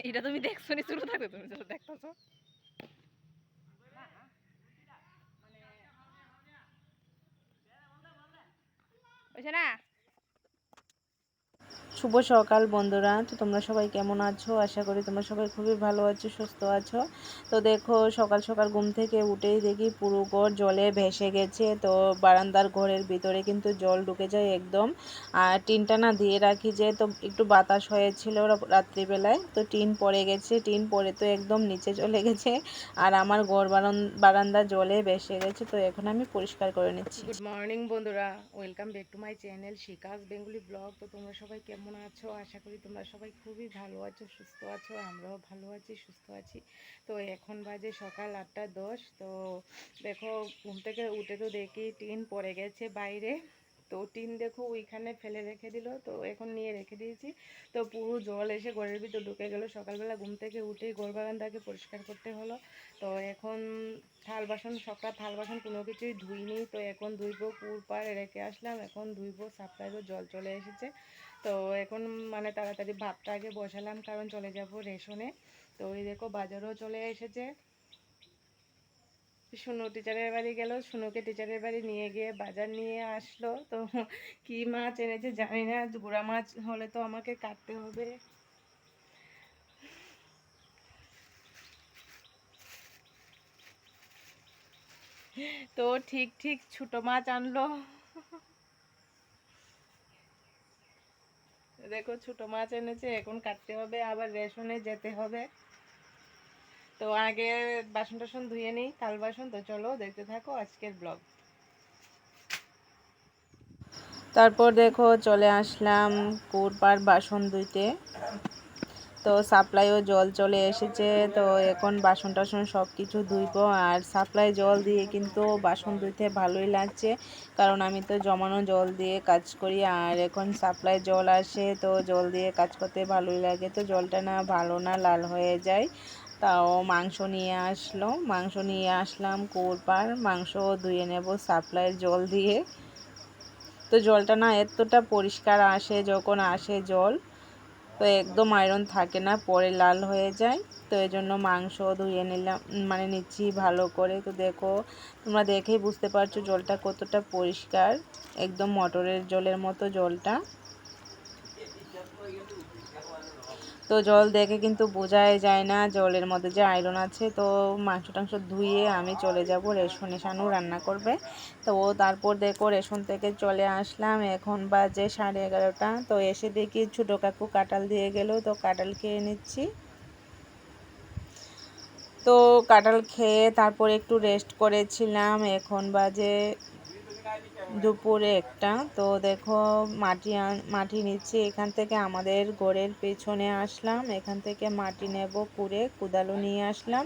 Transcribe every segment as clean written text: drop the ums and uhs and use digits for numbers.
এটা তুমি দেখছো নি, শুরু থাকো, তুমি যেটা দেখতেছো। বুঝছে না? শুভ সকাল বন্ধুরা, তো তোমরা সবাই কেমন আছো? আশা করি তোমরা সবাই খুবই ভালো আছো, সুস্থ আছো। তো দেখো, সকাল সকাল ঘুম থেকে উঠেই দেখি পুরো ঘর জলে ভেসে গেছে। তো বারান্দার ঘরের ভিতরে কিন্তু জল ঢুকে যায় একদম। আর টিনটা না দিয়ে রাখি, যে তো একটু বাতাস হয়েছিল রাত্রিবেলায়, তো টিন পড়ে গেছে, টিন পড়ে তো একদম নিচে চলে গেছে। আর আমার ঘর বারান্দা জলে ভেসে গেছে। তো এখন আমি পরিষ্কার করে নিচ্ছি। গুড মর্নিং বন্ধুরা, welcome back to my channel Shikha's Bengali blog. তো তোমরা সবাই কেমন আছো? আশা করি তোমরা সবাই খুবই ভালো আছো, সুস্থ আছো। আমরাও ভালো আছি, সুস্থ আছি। তো এখন বাজে সকাল 8:10। তো দেখো, ঘুম থেকে উঠে তো দেখি টিন পড়ে গেছে বাইরে। তো টিন দেখো ওইখানে ফেলে রেখে দিল, তো এখন নিয়ে রেখে দিয়েছি। তো পুরো জল এসে ঘরের ভিতর ঢুকে গেল। সকালবেলা ঘুম থেকে উঠেই ঘর বারান্দাকে পরিষ্কার করতে হলো। তো এখন সকাল থাল বাসন কোনো কিছুই ধুইনি। তো এখন ধুইবো, পাড়ে রেখে আসলাম, এখন ধুইবো। সাপ্লাইরও জল চলে এসেছে। তো এখন মানে তাড়াতাড়ি ভাতটা আগে বসালাম, কারণ চলে যাব রেশনে। তো ওই দেখো বাজারও চলে এসেছে। শুনু টিচারের বাড়ি গেল, শুনুকে টিচারের বাড়ি নিয়ে গিয়ে বাজার নিয়ে আসলো। তো কি মাছ এনেছে জানি না, গুড়া মাছ হলে তো আমাকে কাটতে হবে। তো ঠিক ঠিক ছোট মাছ আনলো। দেখো ছোট মাছ এনেছে, এখন কাটতে হবে, আবার রেশনে যেতে হবে। তো আগে বাসন টাসন ধুয়ে নিই, থাল বাসন। তো চলো দেখতে থাকো আজকের ব্লগ। তারপর দেখো চলে আসলাম কুড়পাড় বাসন ধুইতে। তো সাপ্লাইও জল চলে এসেছে। তো এখন বাসন টাসন সব কিছু ধুইবো। আর সাপ্লাই জল দিয়ে কিন্তু বাসন ধুইতে ভালোই লাগছে, কারণ আমি তো জমানো জল দিয়ে কাজ করি। আর এখন সাপ্লাই জল আসে, তো জল দিয়ে কাজ করতে ভালোই লাগে। তো জলটা না ভালো না, লাল হয়ে যায়। তাও মাংস নিয়ে আসলো, মাংস নিয়ে আসলাম কুড়পাড়, মাংস ধুয়ে নেব সাপ্লাইয়ের জল দিয়ে। তো জলটা না এতটা পরিষ্কার আসে, যখন আসে জল, তো একদম আয়রন থাকে না, পরে লাল হয়ে যায়। তো এই জন্য মাংস ধুয়ে নিলাম, মানে নিচ্ছি ভালো করে। তো দেখো, তোমরা দেখেই বুঝতে পারছো জলটা কতটা পরিষ্কার, একদম মোটরের জলের মতো জলটা। তো জল দেখে কিন্তু বোঝাই যায় না জলের মধ্যে যে আয়রন আছে। তো মাংস টাংস ধুয়ে আমি চলে যাব রেশনে, শানু রান্না করবে। তো তারপর দেখো রেশন থেকে চলে আসলাম, এখন বাজে 11:30। তো এসে দেখি ছোটো কাকু কাঁঠাল দিয়ে গেল, তো কাঁঠাল খেয়ে নিচ্ছি। তো কাঁঠাল খেয়ে তারপর একটু রেস্ট করেছিলাম। এখন বাজে দুপুরে 1টা। তো দেখো মাটি নিচ্ছি, এখান থেকে আমাদের ঘরের পেছনে আসলাম, এখান থেকে মাটি নেব, কোদালো নিয়ে আসলাম।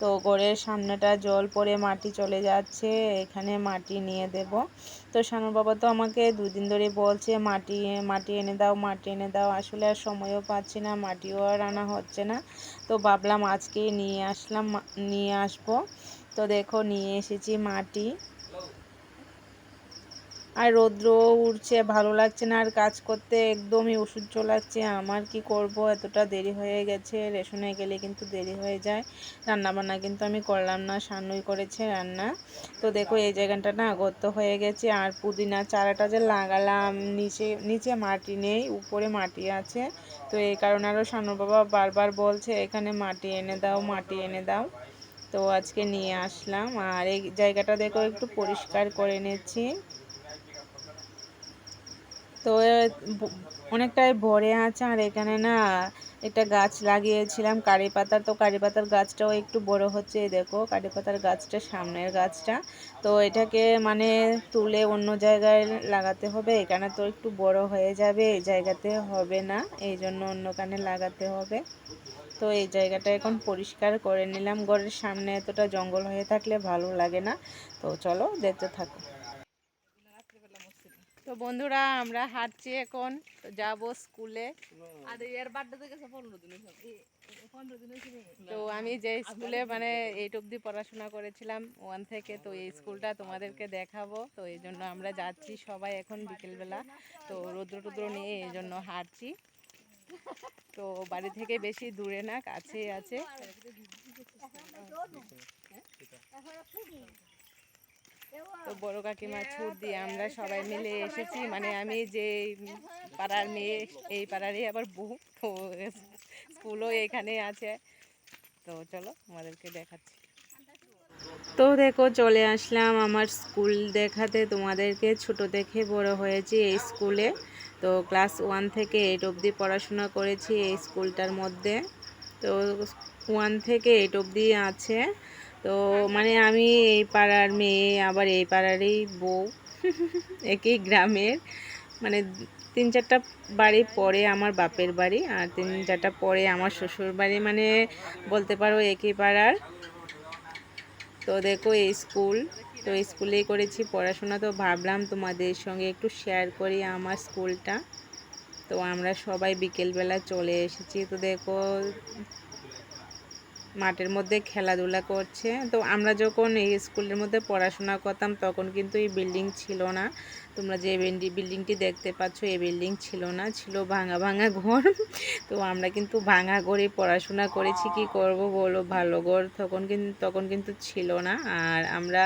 তো ঘরের সামনেটা জল পড়ে মাটি চলে যাচ্ছে, এখানে মাটি নিয়ে দেব। তো শানুর বাবা তো আমাকে 2 দিন ধরে বলছে মাটি এনে দাও, মাটি এনে দাও। আসলে আর সময়ও পাচ্ছি না, মাটিও আর আনা হচ্ছে না। তো ভাবলাম আজকে নিয়ে আসবো। তো দেখো নিয়ে এসেছি মাটি। আর রৌদ্র উঠছে, ভালো লাগছে না আর কাজ করতে, একদমই অসহ্য লাগছে আমার। কি করব, এতটা দেরি হয়ে গেছে, রেশনে গেলে কিন্তু দেরি হয়ে যায়। রান্না বান্না কিন্তু আমি করলাম না, শানুই করেছে রান্না। তো দেখো এই জায়গাটা না গর্ত হয়ে গেছে। আর পুদিনা চারাটা যে লাগালাম, নিচে নিচে মাটি নেই, উপরে মাটি আছে। তো এই কারণে আরও শানুর বাবা বারবার বলছে এখানে মাটি এনে দাও, মাটি এনে দাও। তো আজকে নিয়ে আসলাম। আর এই জায়গাটা দেখো একটু পরিষ্কার করে নিচ্ছি। তো অনেকটাই ভরে আছে। আর এখানে না একটা গাছ লাগিয়েছিলাম কারি পাতার, তো কারি পাতার গাছটাও একটু বড় হচ্ছে। দেখো কারি পাতার গাছটা, সামনের গাছটা। তো এটাকে মানে তুলে অন্য জায়গায় লাগাতে হবে, এখানে তো একটু বড় হয়ে যাবে, এই জায়গাতে হবে না, এই জন্য অন্যখানে লাগাতে হবে। তো এই জায়গাটা এখন পরিষ্কার করে নিলাম। ঘরের সামনে এতটা জঙ্গল হয়ে থাকলে ভালো লাগে না। তো চলো দেখতে থাকো। তো বন্ধুরা আমরা হাঁটছি এখন, তো যাবো স্কুলে। তো আমি যে স্কুলে মানে 8 অবধি পড়াশোনা করেছিলাম 1 থেকে, তো এই স্কুলটা তোমাদেরকে দেখাবো। তো এই জন্য আমরা যাচ্ছি সবাই এখন বিকেলবেলা, তো রৌদ্র টুদ্র নিয়ে এই জন্য হাঁটছি। তো বাড়ি থেকে বেশি দূরে না, কাছেই আছে। তো বড় কাকিমা ছুট দিয়ে আমরা সবাই মিলে এসেছি, মানে আমি যে পাড়ার মেয়ে এই পাড়ারই আবার বউ, তো স্কুলও এখানে আছে। তো চলো তোমাদেরকে দেখাচ্ছি। তো দেখো চলে আসলাম আমার স্কুল দেখাতে তোমাদেরকে। ছোট থেকে বড় হয়েছি এই স্কুলে, তো ক্লাস 1 থেকে 8 অবধি পড়াশোনা করেছি এই স্কুলটার মধ্যে। তো 1 থেকে 8 অবধি আছে। তো মানে আমি এই পাড়ার মেয়ে, আবার এই পাড়ারই বউ, একই গ্রামের। মানে 3-4টা বাড়ি পরে আমার বাপের বাড়ি, আর 3-4টা পরে আমার শ্বশুর বাড়ি, মানে বলতে পারো একই পাড়ার। তো দেখো এই স্কুল, তো স্কুলেই করেছি পড়াশোনা। তো ভাবলাম তোমাদের সঙ্গে একটু শেয়ার করি আমার স্কুলটা। তো আমরা সবাই বিকেলবেলা চলে এসেছি। তো দেখো মাঠের মধ্যে খেলাধুলা করছে। তো আমরা যখন এই স্কুলের মধ্যে পড়াশোনা করতাম তখন কিন্তু এই বিল্ডিং ছিল না। তোমরা যে বিল্ডিংটি দেখতে পাচ্ছ এই বিল্ডিং ছিল না, ছিল ভাঙা ভাঙা ঘর। তো আমরা কিন্তু ভাঙা ঘরে পড়াশোনা করেছি, কি করব বলো, ভালো ঘর তখন কিন্তু ছিল না। আর আমরা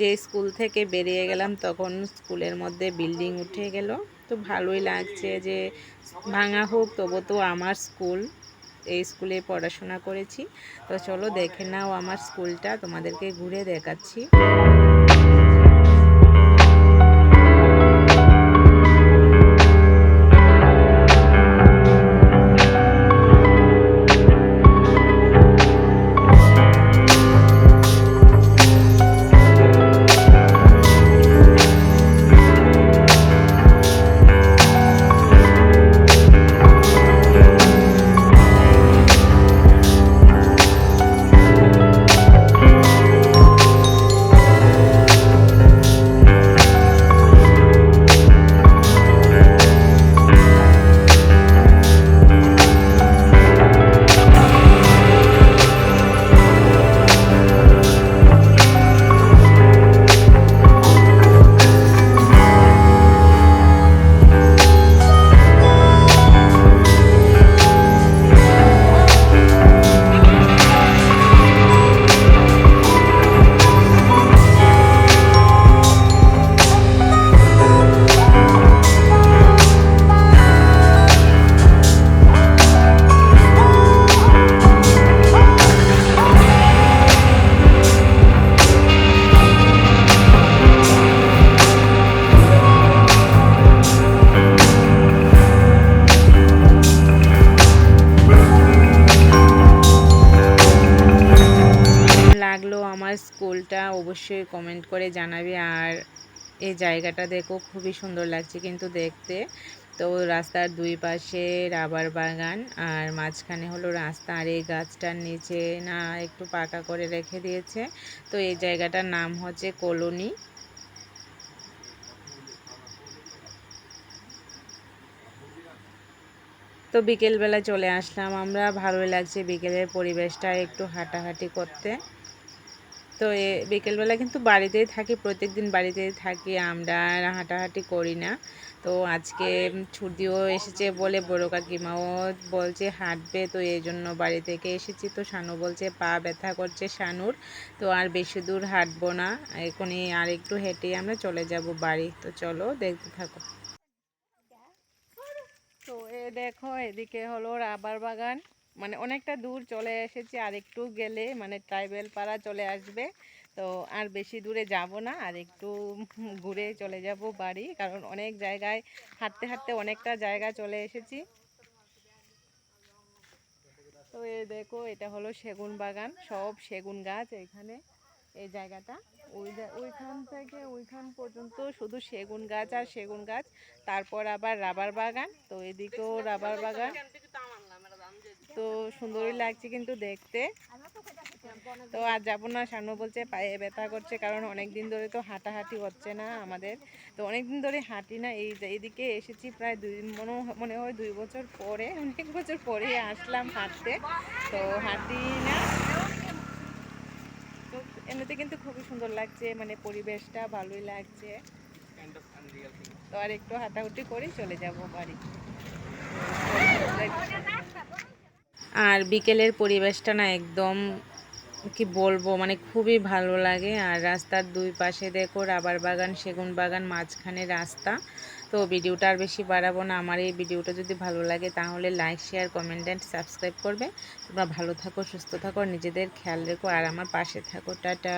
যে স্কুল থেকে বেরিয়ে গেলাম তখন স্কুলের মধ্যে বিল্ডিং উঠে গেল। তো ভালোই লাগছে যে ভাঙা হোক তবু তো আমার স্কুল, এই স্কুলে পড়াশোনা করেছি। তো চলো দেখে নাও আমার স্কুলটা, তোমাদেরকে ঘুরে দেখাচ্ছি। আমার স্কুলটা অবশ্যই কমেন্ট করে জানাবে। আর এই জায়গাটা দেখো খুবই সুন্দর লাগছে কিন্তু দেখতে। তো রাস্তার দুই পাশে রাবার বাগান, আর মাঝখানে হলো রাস্তা, আর এই গাছটার নিচে না একটু পাকা করে রেখে দিয়েছে। তো এই জায়গাটার নাম হচ্ছে কলোনি। তো বিকেলবেলা চলে আসলাম আমরা, ভালোই লাগছে বিকেলের পরিবেশটা, একটু হাঁটাহাঁটি করতে। তো বিকেলবেলা কিন্তু বাড়িতেই থাকি, প্রত্যেকদিন বাড়িতেই থাকি, আমরা হাঁটাহাঁটি করি না। তো আজকে ছুটিও এসেছে বলে বড় কাকিমাও বলছে হাঁটবে, তো এই জন্য বাড়ি থেকে এসেছি। তো শানু বলছে পা ব্যথা করছে শানুর, তো আর বেশি দূর হাঁটবো না, এখনই আর একটু হেঁটে আমরা চলে যাব বাড়ি। তো চলো দেখতে থাকো। তো দেখো এদিকে হলো রাবার বাগান, মানে অনেকটা দূর চলে এসেছি, আর একটু গেলে মানে ট্রাইবেল পাড়া চলে আসবে। তো আর বেশি দূরে যাব না, আর একটু ঘুরে চলে যাব বাড়ি, কারণ অনেক জায়গায় হাঁটতে হাঁটতে অনেকটা জায়গা চলে এসেছি। তো দেখো এটা হলো সেগুন বাগান, সব সেগুন গাছ এখানে, এই জায়গাটা ওইখান থেকে ওইখান পর্যন্ত শুধু সেগুন গাছ আর সেগুন গাছ। তারপর আবার রাবার বাগান, তো এদিকেও রাবার বাগান। তো সুন্দরই লাগছে কিন্তু দেখতে। তো আর যাবো না, সানু বলছে পায়ে ব্যথা করছে, কারণ অনেক দিন ধরে তো হাঁটাহাঁটি হচ্ছে না আমাদের। তো অনেক দিন ধরে হাঁটি না, এইদিকে এসেছি প্রায় মনে হয় 2 বছর পরে, অনেক বছর পরে আসলাম হাঁটতে। তো হাঁটি না, তো এমনিতে কিন্তু খুবই সুন্দর লাগছে, মানে পরিবেশটা ভালোই লাগছে। তো আর একটু হাঁটাহুটি করে চলে যাব বাড়ি। আর বিকেলের পরিবেশটা না একদম কি বলবো, মানে খুবই ভালো লাগে। আর রাস্তার দুই পাশে দেখো রাবার বাগান, সেগুন বাগান, মাঝখানে রাস্তা। তো ভিডিওটা আর বেশি বাড়াবো না। আমার এই ভিডিওটা যদি ভালো লাগে তাহলে like, share, comment and subscribe করবে। তোমরা ভালো থাকো, সুস্থ থাকো, নিজেদের খেয়াল রেখো আর আমার পাশে থাকো। টাটা।